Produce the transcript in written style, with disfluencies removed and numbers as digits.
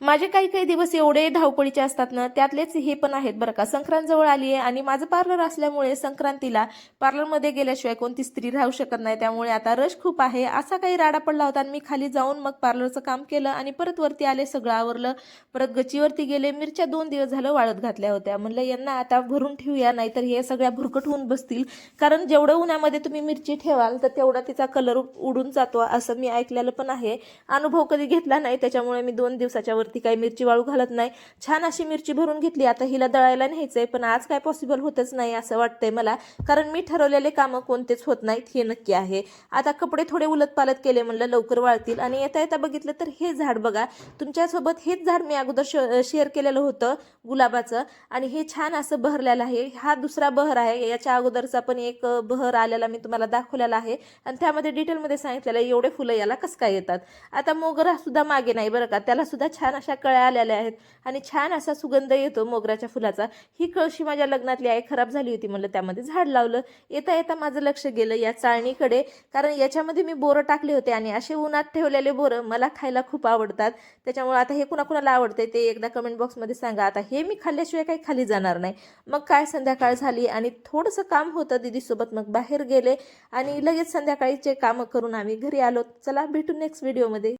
माझे काही काही दिवस एवढे धावपळीचे असतात ना, त्यातलेच हे पण आहेत बरं का. संक्रांत जवळ आली आहे आणि माझं पार्लर असल्यामुळे संक्रांतीला पार्लरमध्ये गेल्याशिवाय कोणती स्त्री राहू शकत नाही. त्यामुळे आता रश खूप आहे. असा काही राडा पडला होता आणि मी खाली जाऊन मग पार्लरचं काम केलं आणि परत वरती आले, सगळं आवरलं. परत गच्चीवरती गेले. मिरच्या 2 दिवस झालं वाळत घातल्या होत्या. म्हणलं यांना आता भरून ठेवूया, नाहीतर हे सगळ्या भुरकट होऊन बसतील. कारण जेवढं उन्हामध्ये तुम्ही मिरची ठेवाल तर तेवढा तिचा कलर उडून जातो, असं मी ऐकलेलं पण आहे. अनुभव कधी घेतला नाही, त्याच्यामुळे मी 2 दिवसाच्या ती काही मिरची वाळू घालत नाही. छान अशी मिरची भरून घेतली. आता हिला दळायला न्यायचंय, पण आज काय पॉसिबल होतच नाही असं वाटतंय मला, कारण मी ठरवलेले कामं कोणतेच होत नाहीत हे नक्की आहे. आता कपडे थोडे उलटपालट केले, म्हणलं लवकर वाळतील. आणि येता येता बघितलं तर हे झाड बघा, तुमच्यासोबत हेच झाड मी अगोदर शेअर केलेलं होतं गुलाबाचं, आणि हे छान असं बहरलेलं आहे. हा दुसरा बहर आहे. याच्या अगोदरचा पण एक बहर आलेला मी तुम्हाला दाखवलेला आहे आणि त्यामध्ये डिटेलमध्ये सांगितलेलं आहे एवढे फुलं याला कसं काय येतात. आता मोगरा सुद्धा मागे नाही बरं का, त्याला सुद्धा छान अशा कळ्या आलेल्या आहेत आणि छान असा सुगंध येतो मोगऱ्याच्या फुलाचा. ही कळशी माझ्या लग्नातली आहे, खराब झाली होती, म्हणलं त्यामध्ये झाड लावलं. येता येता माझं लक्ष गेलं या चाळणीकडे, कारण याच्यामध्ये मी बोरं टाकले होते आणि असे उन्हात ठेवलेले बोरं मला खायला खूप आवडतात. त्याच्यामुळे आता हे कुणाकुणाला आवडते ते एकदा कमेंट बॉक्समध्ये सांगा. आता हे मी खाल्ल्याशिवाय काही खाली जाणार नाही. मग काय संध्याकाळ झाली आणि थोडंसं काम होतं दीदीसोबत, मग बाहेर गेले आणि लगेच संध्याकाळीचे कामं करून आम्ही घरी आलो. चला भेटू नेक्स्ट व्हिडिओमध्ये.